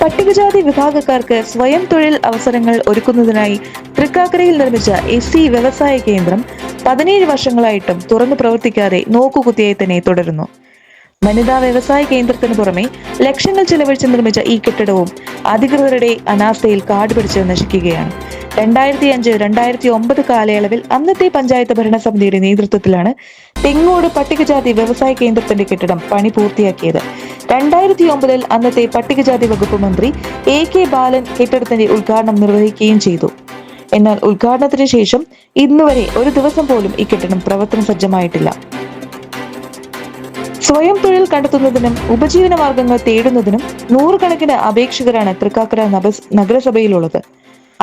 പട്ടികജാതി വിഭാഗക്കാർക്ക് സ്വയം തൊഴിൽ അവസരങ്ങൾ ഒരുക്കുന്നതിനായി തൃക്കാക്കരയിൽ നിർമ്മിച്ച SC വ്യവസായ കേന്ദ്രം 17 വർഷങ്ങളായിട്ടും തുറന്നു പ്രവർത്തിക്കാതെ നോക്കുകുത്തിയായി തന്നെ തുടരുന്നു. വനിതാ വ്യവസായ കേന്ദ്രത്തിന് പുറമെ ലക്ഷങ്ങൾ ചെലവഴിച്ച് നിർമ്മിച്ച ഈ കെട്ടിടവും അധികൃതരുടെ അനാസ്ഥയിൽ കാടുപിടിച്ച് നശിക്കുകയാണ്. 2005-2009 കാലയളവിൽ അന്നത്തെ പഞ്ചായത്ത് ഭരണസമിതിയുടെ നേതൃത്വത്തിലാണ് തെങ്ങോട് പട്ടികജാതി വ്യവസായ കേന്ദ്രത്തിന്റെ കെട്ടിടം പണി പൂർത്തിയാക്കിയത്. 2009 അന്നത്തെ പട്ടികജാതി വകുപ്പ് മന്ത്രി AK ബാലൻ കെട്ടിടത്തിന്റെ ഉദ്ഘാടനം നിർവഹിക്കുകയും ചെയ്തു. എന്നാൽ ഉദ്ഘാടനത്തിന് ശേഷം ഇന്നുവരെ ഒരു ദിവസം പോലും ഈ കെട്ടിടം പ്രവർത്തന സജ്ജമായിട്ടില്ല. സ്വയം തൊഴിൽ കണ്ടെത്തുന്നതിനും ഉപജീവന മാർഗങ്ങൾ തേടുന്നതിനും നൂറുകണക്കിന് അപേക്ഷകരാണ് തൃക്കാക്കര നഗരസഭയിലുള്ളത്.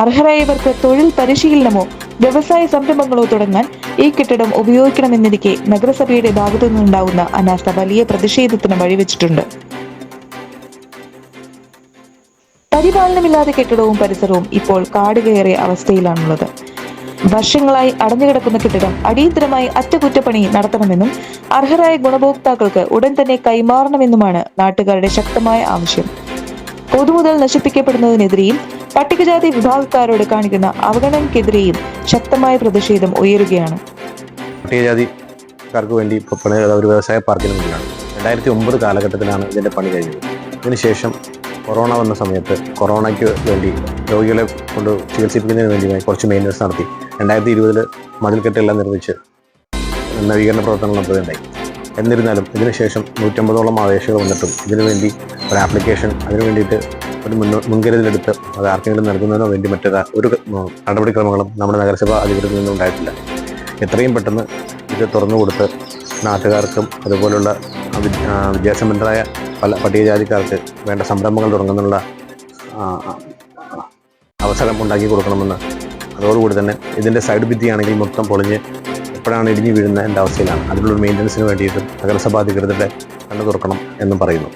അർഹരായവർക്ക് തൊഴിൽ പരിശീലനമോ വ്യവസായ സംരംഭങ്ങളോ തുടങ്ങാൻ ഈ കെട്ടിടം ഉപയോഗിക്കണമെന്നിരിക്കെ നഗരസഭയുടെ ഭാഗത്തു നിന്നുണ്ടാകുന്ന അനാസ്ഥ വലിയ പ്രതിഷേധത്തിന് വഴിവെച്ചിട്ടുണ്ട്. പരിപാലനമില്ലാതെ കെട്ടിടവും പരിസരവും ഇപ്പോൾ കാടുകയറിയ അവസ്ഥയിലാണുള്ളത്. വർഷങ്ങളായി അടഞ്ഞുകിടക്കുന്ന കെട്ടിടം അടിയന്തരമായി അറ്റകുറ്റപ്പണി നടത്തണമെന്നും അർഹരായ ഗുണഭോക്താക്കൾക്ക് ഉടൻ തന്നെ കൈമാറണമെന്നുമാണ് നാട്ടുകാരുടെ ശക്തമായ ആവശ്യം. പൊതുമുതൽ നശിപ്പിക്കപ്പെടുന്നതിനെതിരെയും പട്ടികജാതി വിഭാഗക്കാരോട് കാണിക്കുന്ന അവഗണനയ്ക്കെതിരെയും ശക്തമായ പ്രതിഷേധം ഉയരുകയാണ്. പട്ടികജാതിക്കാർക്ക് വേണ്ടി ഇപ്പോൾ ഒരു വ്യവസായ പാർക്കിന് മുന്നിലാണ്. 2009 കാലഘട്ടത്തിലാണ് ഇതിന്റെ പണി കഴിഞ്ഞത്. ഇതിനുശേഷം കൊറോണ വന്ന സമയത്ത് കൊറോണയ്ക്ക് വേണ്ടി രോഗികളെ കൊണ്ട് ചികിത്സിപ്പിക്കുന്നതിന് വേണ്ടിയായി കുറച്ച് മെയിൻ്റനൻസ് നടത്തി 2020 മതിൽക്കെട്ടെല്ലാം നിർമ്മിച്ച് നവീകരണ പ്രവർത്തനങ്ങൾ നടത്തുകയുണ്ടായി. എന്നിരുന്നാലും ഇതിനുശേഷം 150ഓളം അപേക്ഷകൾ വന്നിട്ടും ഇതിനുവേണ്ടി ഒരു ആപ്ലിക്കേഷൻ അതിനു വേണ്ടിയിട്ട് ഒരു മുൻകരുതലെടുത്ത് അത് ആർക്കെങ്കിലും നൽകുന്നതിനോ വേണ്ടി ഒരു നടപടിക്രമങ്ങളും നമ്മുടെ നഗരസഭ അധികൃതരിൽ നിന്നും ഉണ്ടായിട്ടില്ല. എത്രയും പെട്ടെന്ന് ഇത് തുറന്നു കൊടുത്ത് നാട്ടുകാർക്കും അതുപോലുള്ള വിദ്യാസമ്പന്നരായ പല പട്ടികജാതിക്കാർക്ക് വേണ്ട സംരംഭങ്ങൾ തുടങ്ങുന്നുള്ള അവസരം ഉണ്ടാക്കി കൊടുക്കണമെന്ന്, അതോടുകൂടി തന്നെ ഇതിൻ്റെ സൈഡ് ഭിത്തിയാണെങ്കിൽ മൊത്തം പൊളിഞ്ഞ് എപ്പോഴാണ് ഇടിഞ്ഞു വീഴുന്ന എൻ്റെ അവസ്ഥയിലാണ്. അതിനുള്ളൊരു മെയിൻ്റനൻസിന് വേണ്ടിയിട്ട് നഗരസഭാ അധികൃതരുടെ കണ്ണു തുറക്കണം എന്നും പറയുന്നു.